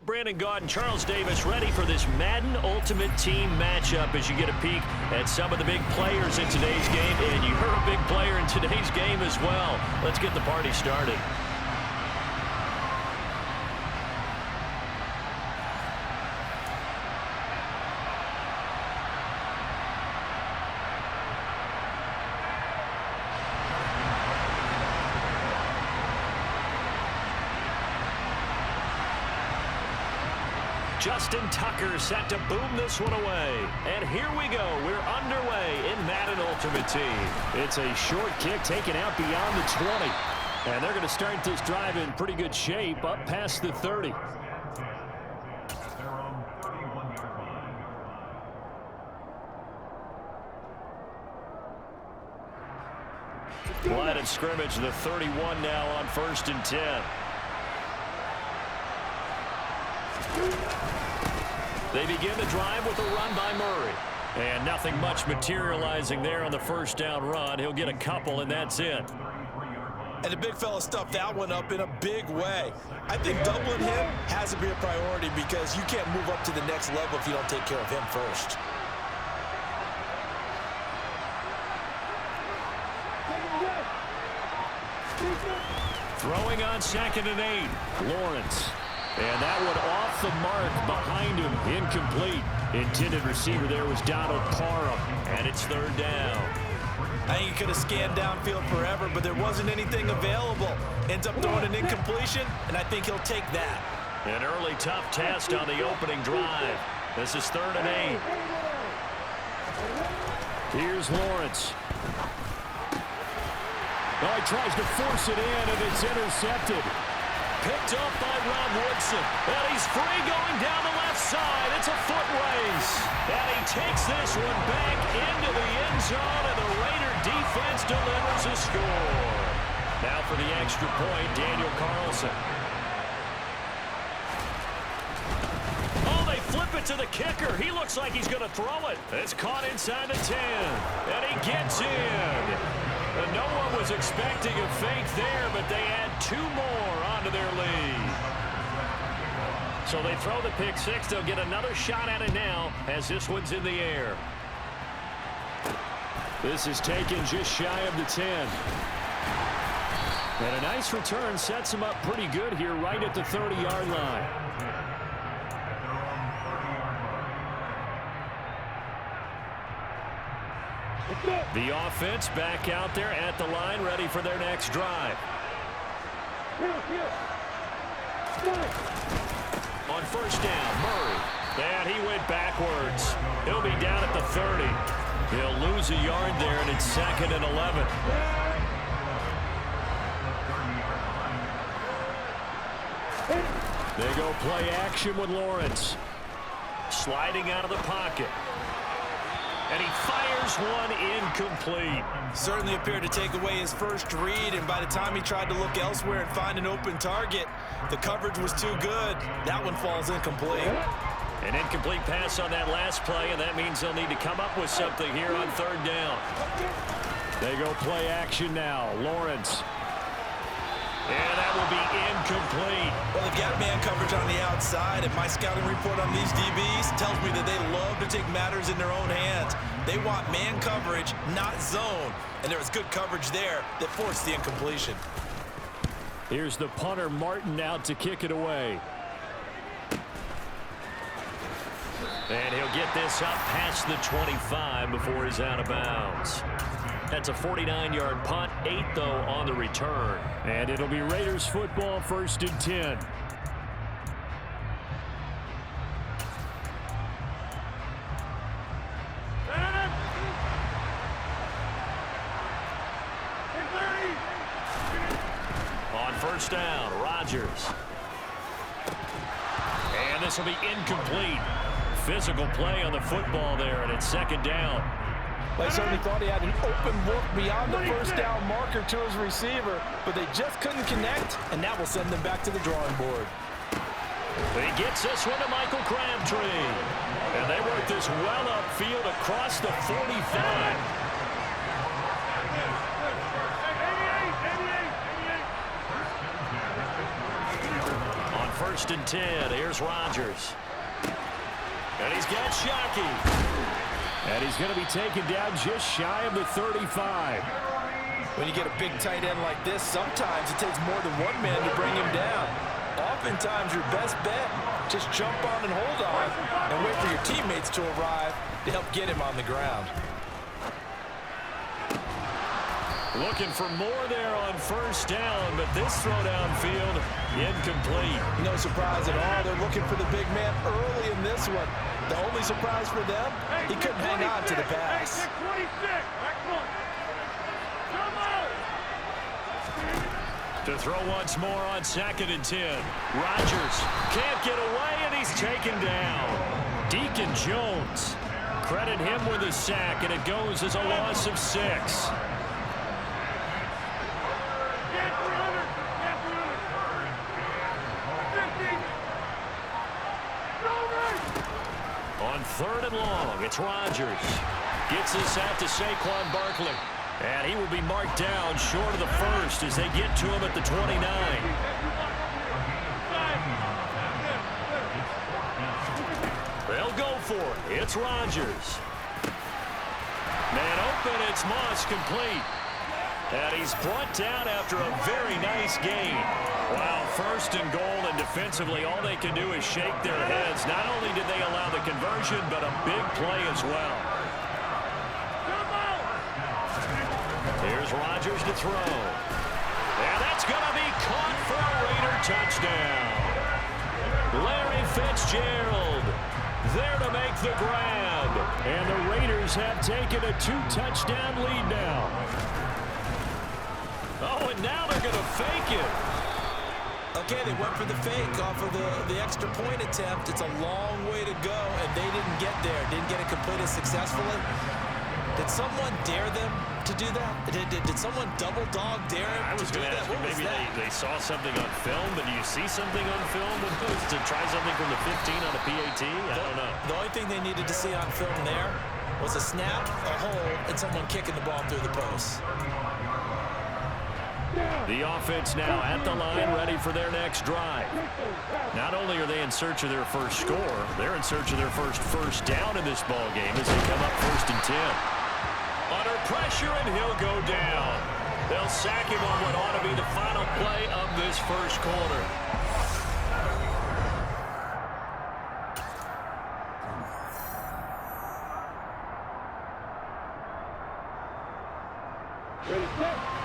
Brandon Gaudin, Charles Davis ready for this Madden Ultimate Team matchup as you get a peek at some of the big players in today's game. And you're a big player in today's game as well. Let's get the party started. Justin Tucker set to boom this one away. And here we go. We're underway in Madden Ultimate Team. It's a short kick taken out beyond the 20. And they're going to start this drive in pretty good shape up past the 30. Line of scrimmage, the 31 now on 1st and 10. They begin the drive with a run by Murray. And nothing much materializing there on the first down run. He'll get a couple, and that's it. And the big fella stuffed that one up in a big way. I think doubling him has to be a priority because you can't move up to the next level if you don't take care of him first. Throwing on 2nd and 8. Lawrence. And that one off the mark behind him. Incomplete. Intended receiver there was Donald Parham. And it's 3rd down. I think he could have scanned downfield forever, but there wasn't anything available. Ends up throwing an incompletion, and I think he'll take that. An early tough test on the opening drive. This is 3rd and 8. Here's Lawrence. Oh, he tries to force it in, and it's intercepted. Picked up by Rob Woodson. And he's free going down the left side. It's a foot race. And he takes this one back into the end zone, and the Raider defense delivers a score. Now for the extra point, Daniel Carlson. Oh, they flip it to the kicker. He looks like he's going to throw it. It's caught inside the 10. And he gets in. And no one was expecting a fake there, but they add 2 more onto their lead. So they throw the pick 6. They'll get another shot at it now as this one's in the air. This is taken just shy of the 10. And a nice return sets him up pretty good here right at the 30-yard line. The offense back out there at the line, ready for their next drive. On 1st down, Murray. And he went backwards. He'll be down at the 30. He'll lose a yard there, and it's 2nd and 11. They go play action with Lawrence. Sliding out of the pocket. And he fires one incomplete. Certainly appeared to take away his first read, and by the time he tried to look elsewhere and find an open target, the coverage was too good. That one falls incomplete. An incomplete pass on that last play, and that means they'll need to come up with something here on 3rd down. They go play action now. Lawrence. And that will be incomplete. Well, they've got man coverage on the outside, and my scouting report on these DBs tells me that they love to take matters in their own hands. They want man coverage, not zone. And there was good coverage there that forced the incompletion. Here's the punter, Martin, out to kick it away. And he'll get this up past the 25 before he's out of bounds. That's a 49-yard punt, 8, though, on the return. And it'll be Raiders football, 1st and 10. On 1st down, Rodgers. And this will be incomplete. Physical play on the football there, and it's 2nd down. They certainly thought he had an open look beyond the 1st down marker to his receiver, but they just couldn't connect, and that will send them back to the drawing board. He gets this one to Michael Crabtree. And they work this well upfield across the 45. 1st and 10. Here's Rodgers. And he's got Shockey. And he's going to be taken down just shy of the 35. When you get a big tight end like this, sometimes it takes more than one man to bring him down. Oftentimes, your best bet, just jump on and hold on and wait for your teammates to arrive to help get him on the ground. Looking for more there on 1st down, but this throw downfield, incomplete. No surprise at all. They're looking for the big man early in this one. The only surprise for them, he couldn't hang on to the pass. To throw once more on 2nd and 10. Rodgers can't get away, and he's taken down. Deacon Jones. Credit him with a sack, and it goes as a loss of 6. On 3rd and long, it's Rodgers. Gets this out to Saquon Barkley. And he will be marked down short of the 1st as they get to him at the 29. They'll go for it. It's Rodgers. Man open, it's Moss, complete. And he's brought down after a very nice gain. Wow, 1st and goal, and defensively all they can do is shake their heads. Not only did they allow the conversion, but a big play as well. Here's Rodgers to throw. And that's going to be caught for a Raider touchdown. Larry Fitzgerald there to make the grab. And the Raiders have taken a 2-touchdown lead now. Oh, and now they're going to fake it. Okay, they went for the fake off of the extra point attempt. It's a long way to go, and they didn't get there. Didn't get it completed successfully. Did someone dare them to do that? Did someone double dog dare him I was to do going to that? ask you, maybe they saw something on film, but do you see something on film to try something from the 15 on a PAT? I don't know. The only thing they needed to see on film there was a snap, a hole, and someone kicking the ball through the post. The offense now at the line, ready for their next drive. Not only are they in search of their first score, they're in search of their first down in this ball game as they come up 1st and 10. Under pressure, and he'll go down. They'll sack him on what ought to be the final play of this first quarter.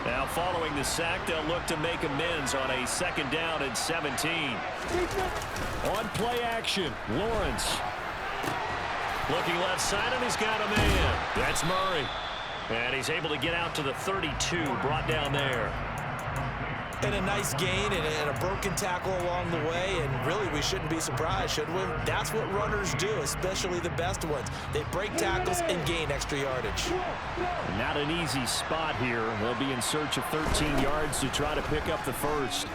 Now following the sack, they'll look to make amends on a 2nd down and 17. On play action, Lawrence. Looking left side, and he's got a man. That's Murray. And he's able to get out to the 32, brought down there. And a nice gain and a broken tackle along the way, and really we shouldn't be surprised, should we? That's what runners do, especially the best ones. They break tackles and gain extra yardage. Not an easy spot here. They'll be in search of 13 yards to try to pick up the 1st.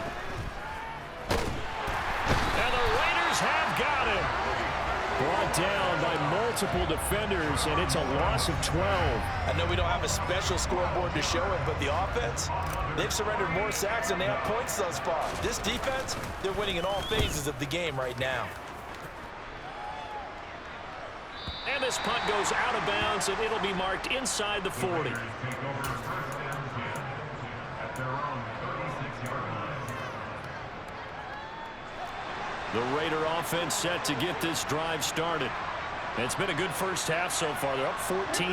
And the Raiders have got him. Brought down by multiple defenders, and it's a loss of 12. I know we don't have a special scoreboard to show it, but the offense, they've surrendered more sacks than they have points thus far. This defense, they're winning in all phases of the game right now. And this punt goes out of bounds, and it'll be marked inside the 40. The Raider offense set to get this drive started. It's been a good first half so far. They're up 14-0.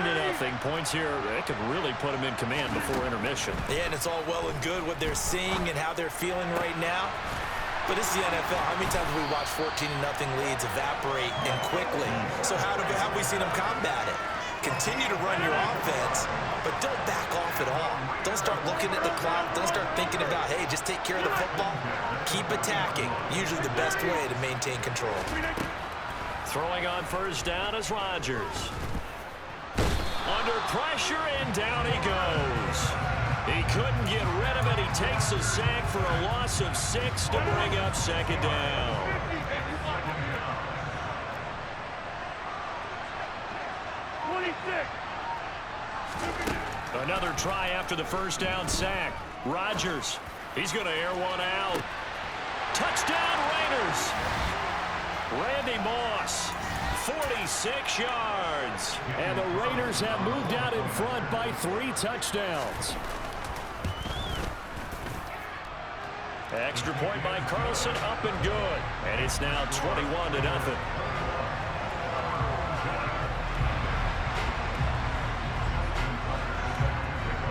Points here, they could really put them in command before intermission. Yeah, and it's all well and good what they're seeing and how they're feeling right now. But this is the NFL. How many times have we watched 14-0 leads evaporate and quickly? So how have we seen them combat it? Continue to run your offense, but don't back off at all. Don't start looking at the clock. Don't start thinking about, hey, just take care of the football. Keep attacking. Usually the best way to maintain control. Throwing on 1st down is Rodgers. Under pressure, and down he goes. He couldn't get rid of it. He takes a sack for a loss of 6 to bring up 2nd down. Another try after the 1st down sack. Rodgers, he's going to air one out. Touchdown, Raiders. Randy Moss, 46 yards. And the Raiders have moved out in front by 3 touchdowns. Extra point by Carlson, up and good. And it's now 21-0.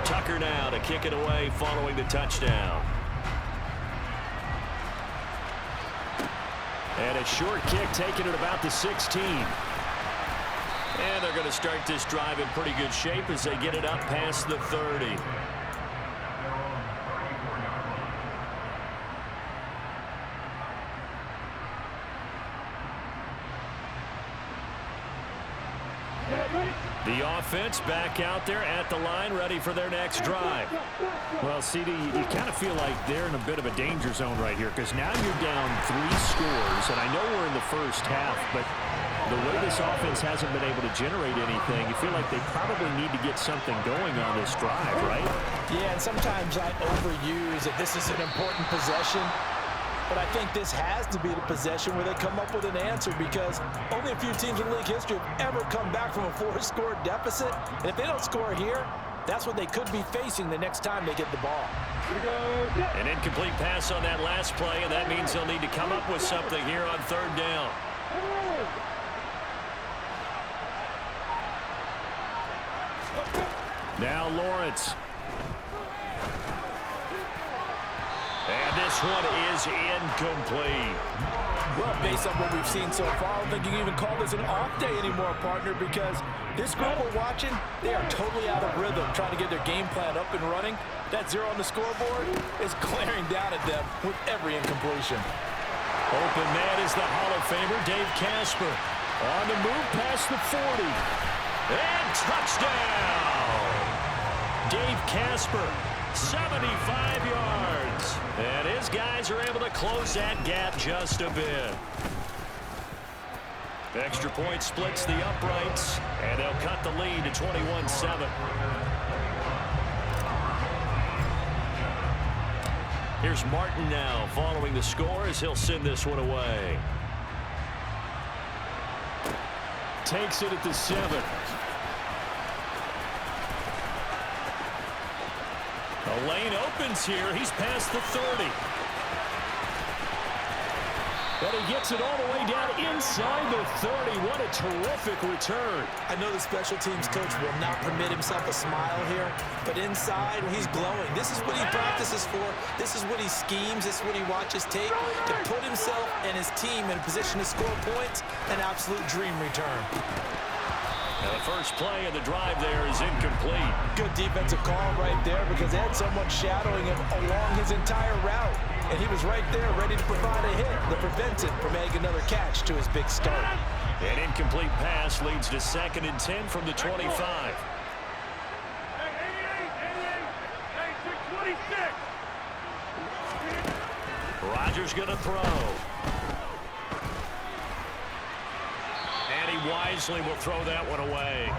Tucker now to kick it away following the touchdown. And a short kick taken at about the 16. And they're going to start this drive in pretty good shape as they get it up past the 30. The offense back out there at the line, ready for their next drive. Well, CD, you kind of feel like they're in a bit of a danger zone right here because now you're down 3 scores, and I know we're in the first half, but the way this offense hasn't been able to generate anything, you feel like they probably need to get something going on this drive, right? Yeah, and sometimes I overuse that this is an important possession. But I think this has to be the possession where they come up with an answer because only a few teams in league history have ever come back from a 4-score deficit. And if they don't score here, that's what they could be facing the next time they get the ball. An incomplete pass on that last play, and that means they'll need to come up with something here on 3rd down. Now Lawrence. And this one is incomplete. Well, based on what we've seen so far, I don't think you can even call this an off day anymore, partner, because this group we're watching, they are totally out of rhythm, trying to get their game plan up and running. That 0 on the scoreboard is glaring down at them with every incompletion. Open man is the Hall of Famer, Dave Casper. On the move past the 40. And touchdown! Dave Casper, 75 yards. And his guys are able to close that gap just a bit. Extra point splits the uprights, and they'll cut the lead to 21-7. Here's Martin now following the score as he'll send this one away. Takes it at the 7. The lane opens here. He's past the 30. But he gets it all the way down inside the 30. What a terrific return. I know the special teams coach will not permit himself a smile here, but inside he's glowing. This is what he practices for. This is what he schemes. This is what he watches tape to put himself and his team in a position to score points. An absolute dream return. And the first play of the drive there is incomplete. Good defensive call right there because they had someone shadowing him along his entire route. And he was right there ready to provide a hit that prevents it from making another catch to his big start. An incomplete pass leads to 2nd and 10 from the 25. Rodgers going to throw. And he wisely will throw that one away.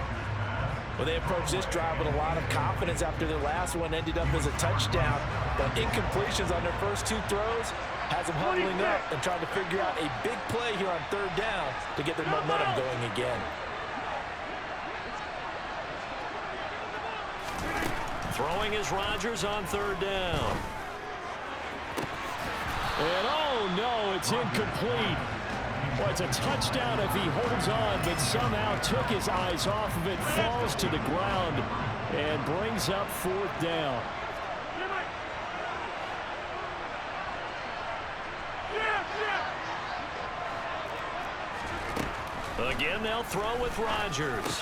Well, they approached this drive with a lot of confidence after their last one ended up as a touchdown. But incompletions on their first 2 throws has them huddling up and trying to figure out a big play here on 3rd down to get their momentum going again. Throwing is Rodgers on 3rd down. And oh no, it's incomplete. Well, it's a touchdown if he holds on, but somehow took his eyes off of it, falls to the ground, and brings up 4th down. Again, they'll throw with Rodgers.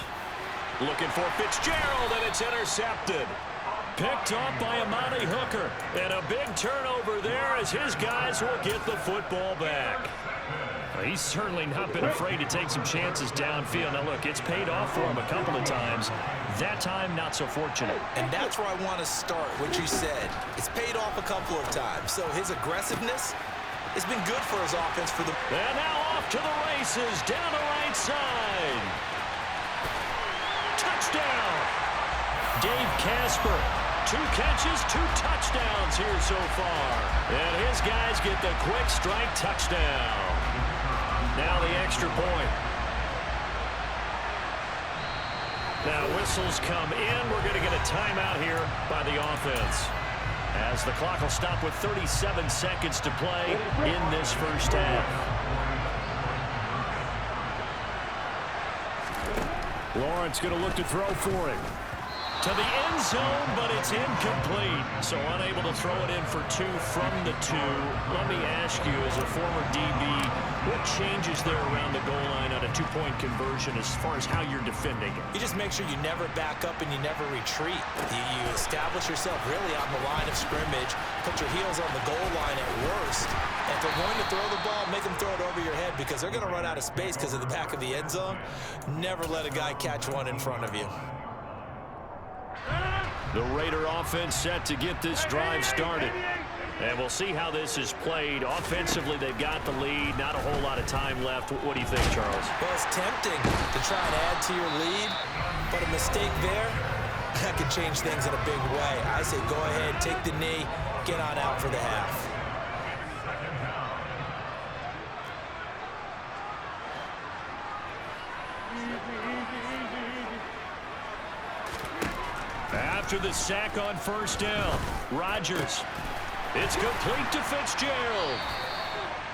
Looking for Fitzgerald, and it's intercepted. Picked off by Amani Hooker. And a big turnover there as his guys will get the football back. He's certainly not been afraid to take some chances downfield. Now, look, it's paid off for him a couple of times. That time, not so fortunate. And that's where I want to start, what you said. It's paid off a couple of times. So his aggressiveness has been good for his offense for the... And now off to the races, down the right side. Touchdown! Dave Casper, 2 catches, 2 touchdowns here so far. And his his guys get the quick strike touchdown. Now the extra point. Now whistles come in. We're going to get a timeout here by the offense, as the clock will stop with 37 seconds to play in this first half. Lawrence going to look to throw for it. To the end zone, but it's incomplete. So unable to throw it in for 2 from the 2. Let me ask you, as a former DB, what changes there around the goal line on a 2-point conversion as far as how you're defending it? You just make sure you never back up and you never retreat. You establish yourself really on the line of scrimmage, put your heels on the goal line at worst. And if they're going to throw the ball, make them throw it over your head, because they're going to run out of space because of the back of the end zone. Never let a guy catch one in front of you. The Raider offense set to get this drive started. And we'll see how this is played. Offensively, they've got the lead. Not a whole lot of time left. What do you think, Charles? Well, it's tempting to try and add to your lead, but a mistake there, that could change things in a big way. I say go ahead, take the knee, get on out for the half. After the sack on first down, Rodgers. It's complete to Fitzgerald.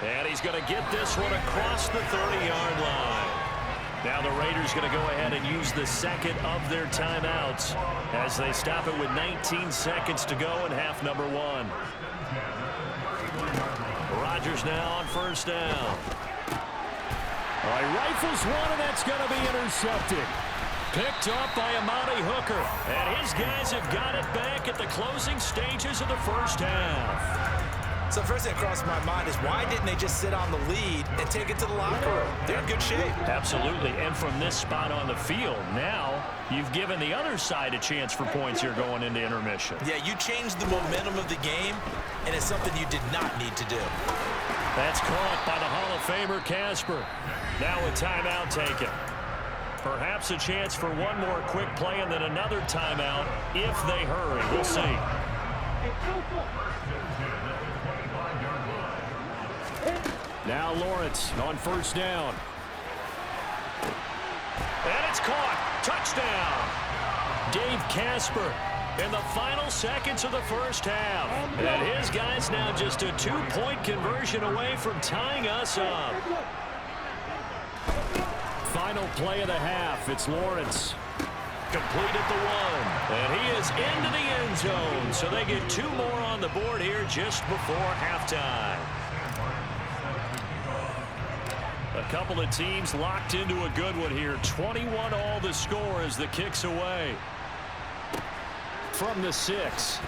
And he's going to get this one across the 30-yard line. Now the Raiders going to go ahead and use the second of their timeouts as they stop it with 19 seconds to go in half number 1. Rodgers now on first down. All right, rifles one, and that's going to be intercepted. Picked up by Amani Hooker. And his guys have got it back at the closing stages of the first half. So first thing that crossed my mind is, why didn't they just sit on the lead and take it to the locker room? They're in good shape. Absolutely. And from this spot on the field, now you've given the other side a chance for points here going into intermission. Yeah, you changed the momentum of the game, and it's something you did not need to do. That's caught by the Hall of Famer Casper. Now a timeout taken. Perhaps a chance for one more quick play and then another timeout if they hurry. We'll see. Now Lawrence on first down. And it's caught. Touchdown. Dave Casper in the final seconds of the first half. And his guys now just a 2-point conversion away from tying us up. Final play of the half. It's Lawrence. Complete at the 1. And he is into the end zone. So they get 2 more on the board here just before halftime. A couple of teams locked into a good one here. 21 all the score as the kick's away. From the 6.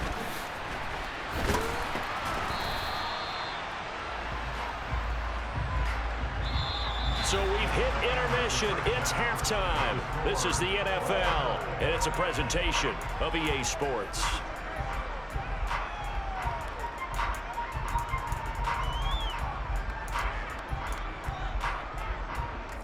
So we've hit intermission. It's halftime. This is the NFL, and it's a presentation of EA Sports.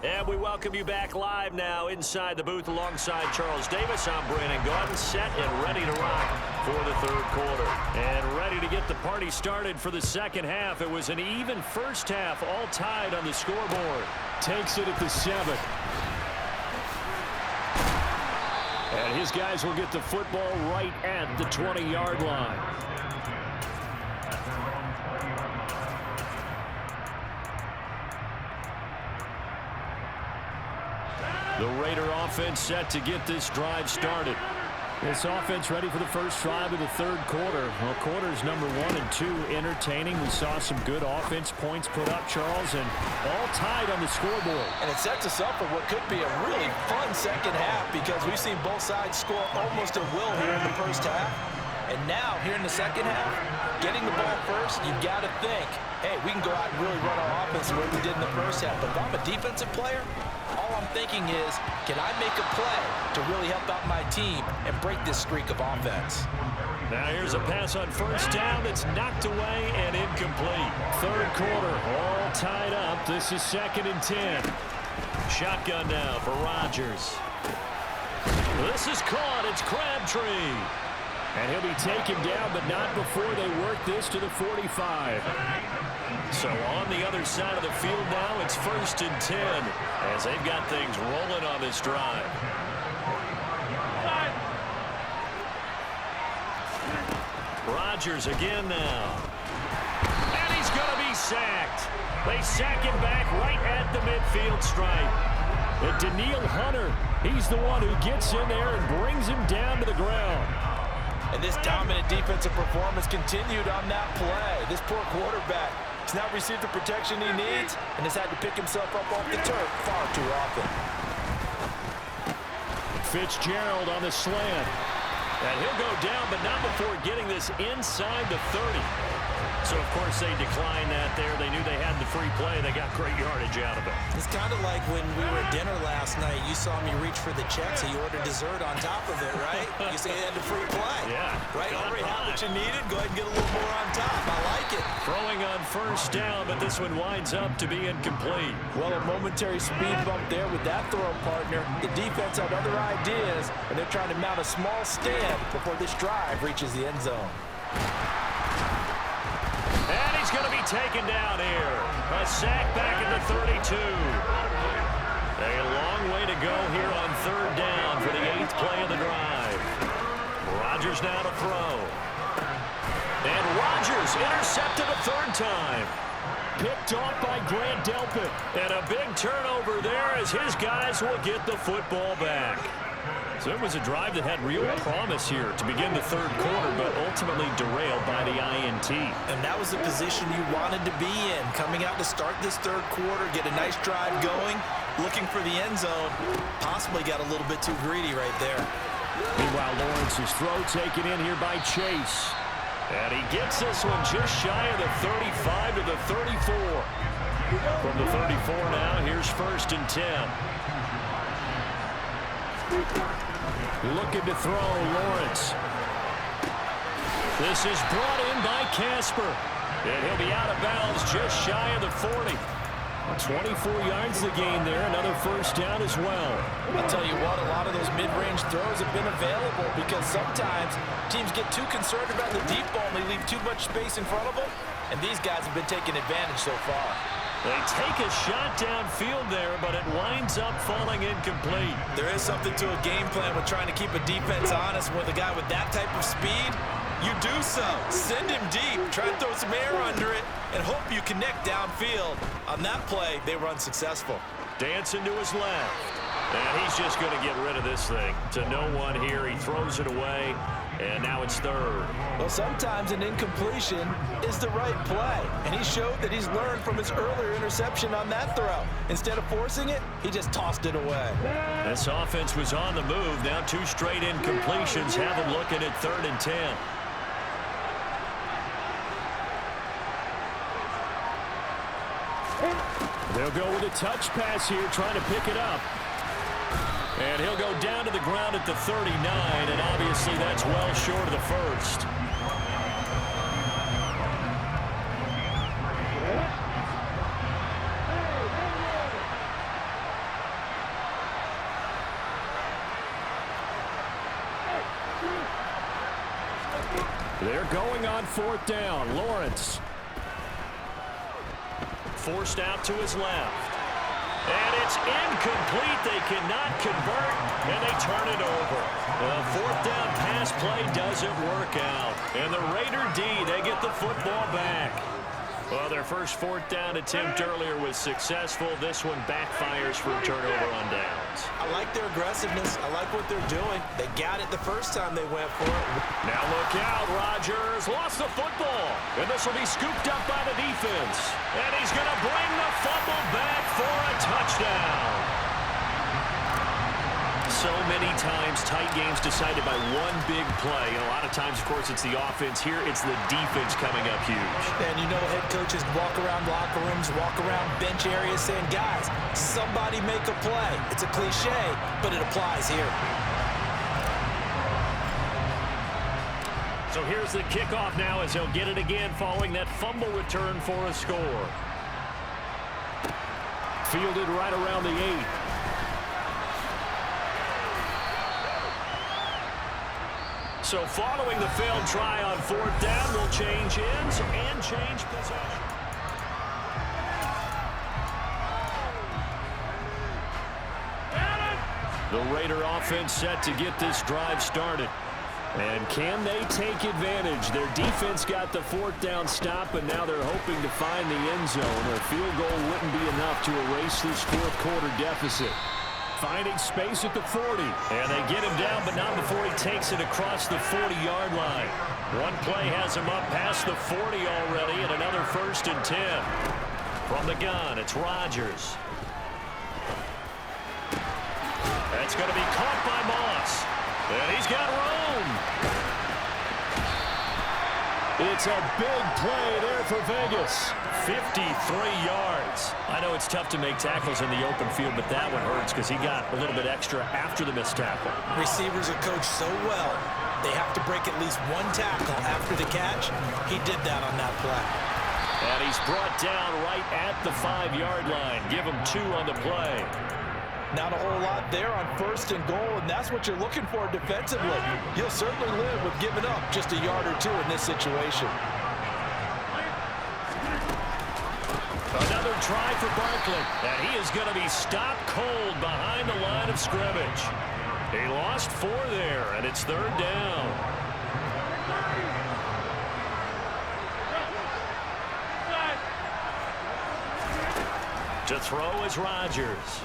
And we welcome you back live now inside the booth alongside Charles Davis. I'm Brandon Gaudin, set and ready to rock for the third quarter. And ready to get the party started for the second half. It was an even first half, all tied on the scoreboard. Takes it at the 7. And his guys will get the football right at the 20-yard line. The Raider offense set to get this drive started. This offense ready for the first drive of the third quarter. Well, quarters number 1 and 2 entertaining. We saw some good offense points put up, Charles, and all tied on the scoreboard. And it sets us up for what could be a really fun second half, because we've seen both sides score almost at will here in the first half. And now, here in the second half, getting the ball first, you've got to think, hey, we can go out and really run our offense the way we did in the first half. But if I'm a defensive player, all I'm thinking is, can I make a play to really help out my team and break this streak of offense? Now here's a pass on first down that's knocked away and incomplete. Third quarter, all tied up. This is 2nd and 10. Shotgun now for Rodgers. This is caught. It's Crabtree. And he'll be taken down, but not before they work this to the 45. So on the other side of the field now, it's 1st and 10 as they've got things rolling on this drive. Rodgers again now. And he's going to be sacked. They sack him back right at the midfield stripe. And Danielle Hunter, he's the one who gets in there and brings him down to the ground. And this dominant defensive performance continued on that play. This poor quarterback has not received the protection he needs and has had to pick himself up off the turf far too often. Fitzgerald on the slant. And he'll go down, but not before getting this inside the 30. So, of course, they declined that there. They knew they had the free play. They got great yardage out of it. It's kind of like when we were at dinner last night. You saw me reach for the check, so you ordered dessert on top of it, right? You say you had the free play. Yeah. Right? Already had what you needed. Go ahead and get a little more on top. I like it. Throwing on 1st down, but this one winds up to be incomplete. Well, a momentary speed bump there with that throw partner. The defense had other ideas, and they're trying to mount a small stand before this drive reaches the end zone. And he's going to be taken down here. A sack back at the 32. A long way to go here on 3rd down for the 8th play of the drive. Rodgers now to throw. And Rodgers intercepted a 3rd time. Picked off by Grant Delpit. And a big turnover there as his guys will get the football back. So it was a drive that had real promise here to begin the 3rd quarter, but ultimately derailed by the INT. And that was the position you wanted to be in. Coming out to start this 3rd quarter, get a nice drive going, looking for the end zone. Possibly got a little bit too greedy right there. Meanwhile, Lawrence's throw taken in here by Chase. And he gets this one just shy of the 35 to the 34. From the 34 now, here's 1st and 10. Looking to throw, Lawrence. This is brought in by Casper. And he'll be out of bounds just shy of the 40. 24 yards the gain there. Another 1st down as well. I'll tell you what, a lot of those mid-range throws have been available because sometimes teams get too concerned about the deep ball and they leave too much space in front of them. And these guys have been taking advantage so far. They take a shot downfield there, but it winds up falling incomplete. There is something to a game plan with trying to keep a defense honest. With a guy with that type of speed, you do so. Send him deep. Try to throw some air under it and hope you connect downfield. On that play, they were unsuccessful. Dancing to his left. And he's just going to get rid of this thing. To no one here. He throws it away. And now it's 3rd. Well, sometimes an incompletion is the right play. And he showed that he's learned from his earlier interception on that throw. Instead of forcing it, he just tossed it away. This offense was on the move. Now 2 straight incompletions have him looking at 3rd and 10. They'll go with a touch pass here, trying to pick it up. And he'll go down to the ground at the 39, and obviously that's well short of the 1st. They're going on 4th down. Lawrence. Forced out to his left. And it's incomplete. They cannot convert, and they turn it over. The 4th down pass play doesn't work out. And the Raider D, they get the football back. Well, their first 4th down attempt earlier was successful. This one backfires for a turnover on downs. I like their aggressiveness. I like what they're doing. They got it the first time they went for it. Now look out, Rodgers lost the football. And this will be scooped up by the defense. And he's going to bring the fumble back for a touchdown. So many times, tight games decided by one big play. And a lot of times, of course, it's the offense. Here, it's the defense coming up huge. And you know head coaches walk around locker rooms, walk around bench areas saying, guys, somebody make a play. It's a cliche, but it applies here. So here's the kickoff now as they'll get it again following that fumble return for a score. Fielded right around the 8. So following the failed try on fourth down, we'll change ends and change possession. The Raider offense set to get this drive started. And can they take advantage? Their defense got the fourth down stop, and now they're hoping to find the end zone. A field goal wouldn't be enough to erase this fourth quarter deficit. Finding space at the 40. And they get him down, but not before he takes it across the 40-yard line. One play has him up past the 40 already, and another 1st and 10. From the gun, it's Rodgers. That's going to be caught by Moss. And he's got room. It's a big play there for Vegas. 53 yards. I know it's tough to make tackles in the open field, but that one hurts because he got a little bit extra after the missed tackle. Receivers are coached so well, they have to break at least one tackle after the catch. He did that on that play. And he's brought down right at the 5-yard line. Give him 2 on the play. Not a whole lot there on 1st and goal, and that's what you're looking for defensively. You'll certainly live with giving up just a yard or 2 in this situation. Another try for Barkley, and he is going to be stopped cold behind the line of scrimmage. He lost 4 there, and it's 3rd down. To throw is Rodgers.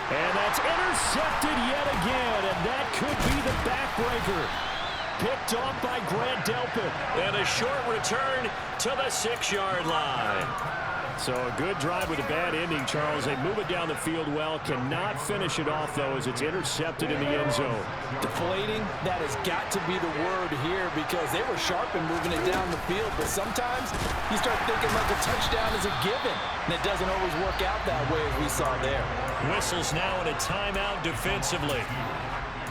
And that's intercepted yet again, and that could be the backbreaker. Picked off by Grant Delpit. And a short return to the 6-yard line. So a good drive with a bad ending, Charles. They move it down the field well. Cannot finish it off, though, as it's intercepted in the end zone. Deflating, that has got to be the word here because they were sharp in moving it down the field. But sometimes you start thinking like a touchdown is a given, and it doesn't always work out that way as we saw there. Whistles now in a timeout defensively.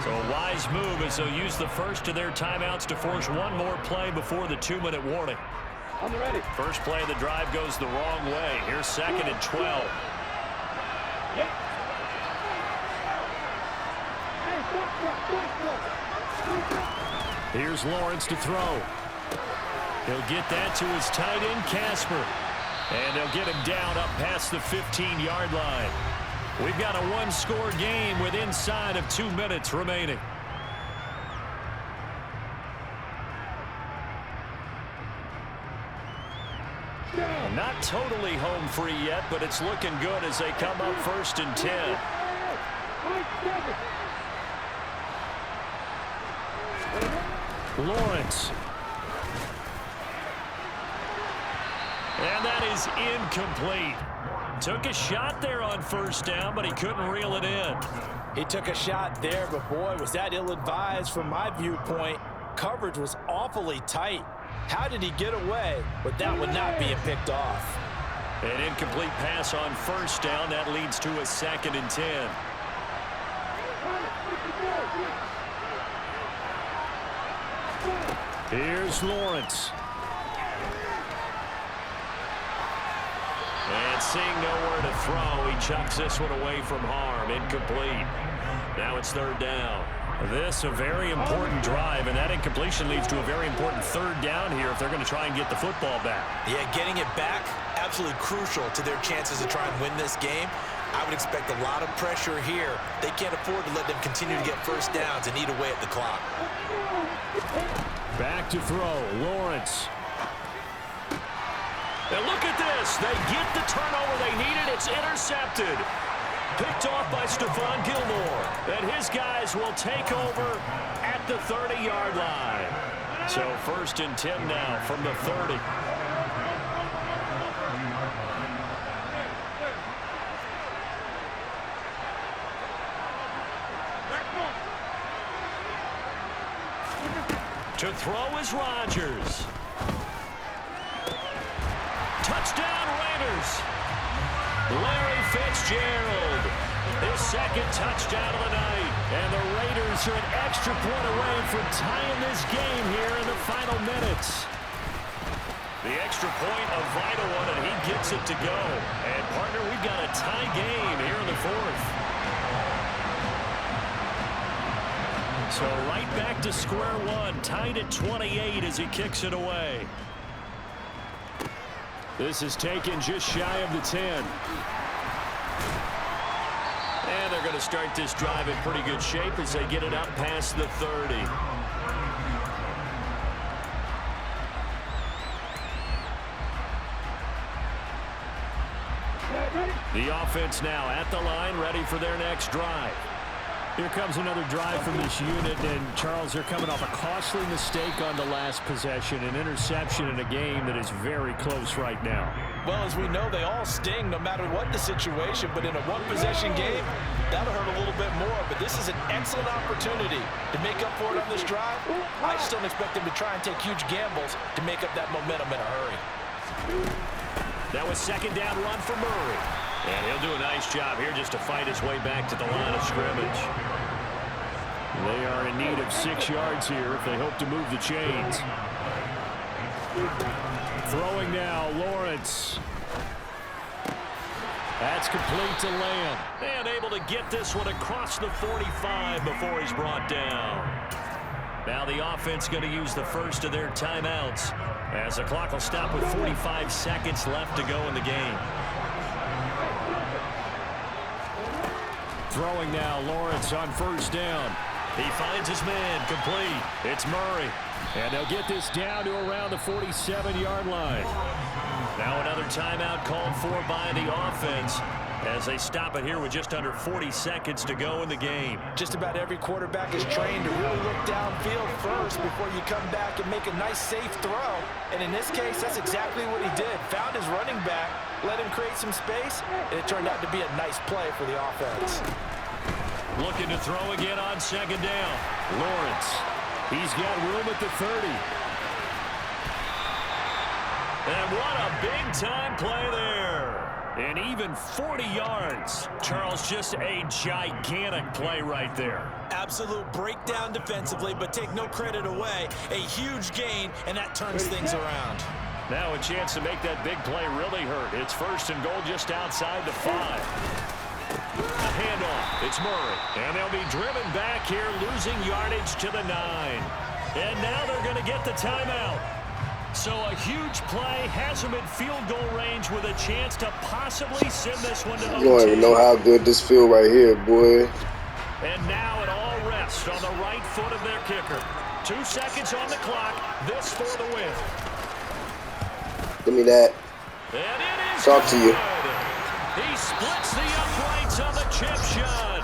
So a wise move as they'll use the first of their timeouts to force one more play before the 2-minute warning. I'm ready. First play of the drive goes the wrong way. Here's 2nd and 12. Here's Lawrence to throw. He'll get that to his tight end, Casper. And they'll get him down up past the 15-yard line. We've got a 1-score game with inside of 2 minutes remaining. Not totally home free yet, but it's looking good as they come up 1st and 10. Lawrence. And that is incomplete. Took a shot there on 1st down, but he couldn't reel it in. He took a shot there, but boy, was that ill-advised from my viewpoint. Coverage was awfully tight. How did he get away with that one not being picked off? An incomplete pass on 1st down. That leads to a 2nd and 10. Here's Lawrence. And seeing nowhere to throw, he chucks this one away from harm. Incomplete. Now it's 3rd down. This a very important drive, and that incompletion leads to a very important 3rd down here if they're going to try and get the football back. Yeah, getting it back, absolutely crucial to their chances to try and win this game. I would expect a lot of pressure here. They can't afford to let them continue to get 1st downs and eat away at the clock. Back to throw. Lawrence. And look at this. They get the turnover they needed. It's intercepted. Picked off by Stephon Gilmore. And his guys will take over at the 30-yard line. So 1st and 10 now from the 30. To throw is Rodgers. Touchdown Raiders. Larry Fitzgerald. His 2nd touchdown of the night. And the Raiders are an extra point away from tying this game here in the final minutes. The extra point, a vital one, and he gets it to go. And, partner, we've got a tie game here in the 4th. So right back to square one, tied at 28 as he kicks it away. This is taken just shy of the 10. And they're going to start this drive in pretty good shape as they get it up past the 30. The offense now at the line, ready for their next drive. Here comes another drive from this unit, and Charles, they're coming off a costly mistake on the last possession, an interception in a game that is very close right now. Well, as we know, they all sting no matter what the situation, but in a one-possession game, that'll hurt a little bit more. But this is an excellent opportunity to make up for it on this drive. I just don't expect them to try and take huge gambles to make up that momentum in a hurry. That was second down run for Murray. And he'll do a nice job here just to fight his way back to the line of scrimmage. They are in need of 6 yards here if they hope to move the chains. Throwing now, Lawrence. That's complete to Lamb. And able to get this one across the 45 before he's brought down. Now the offense going to use the first of their timeouts as the clock will stop with 45 seconds left to go in the game. Throwing now, Lawrence on first down. He finds his man, complete. It's Murray. And they'll get this down to around the 47-yard line. Now another timeout called for by the offense as they stop it here with just under 40 seconds to go in the game. Just about every quarterback is trained to really look downfield first before you come back and make a nice, safe throw. And in this case, that's exactly what he did. Found his running back, let him create some space, and it turned out to be a nice play for the offense. Looking to throw again on second down. Lawrence, he's got room at the 30. And what a big-time play there. And even 40 yards. Charles, just a gigantic play right there. Absolute breakdown defensively, but take no credit away. A huge gain, and that turns things around. Now a chance to make that big play really hurt. It's first and goal just outside the 5. Handoff. It's Murray. And they'll be driven back here, losing yardage to the 9. And now they're going to get the timeout. So a huge play has him in field goal range with a chance to possibly send this one to OT. You don't even know how good this feel right here, boy. And now it all rests on the right foot of their kicker. 2 seconds on the clock. This for the win. Give me that. And it is Talk to you. He splits the uprights on the chip shot.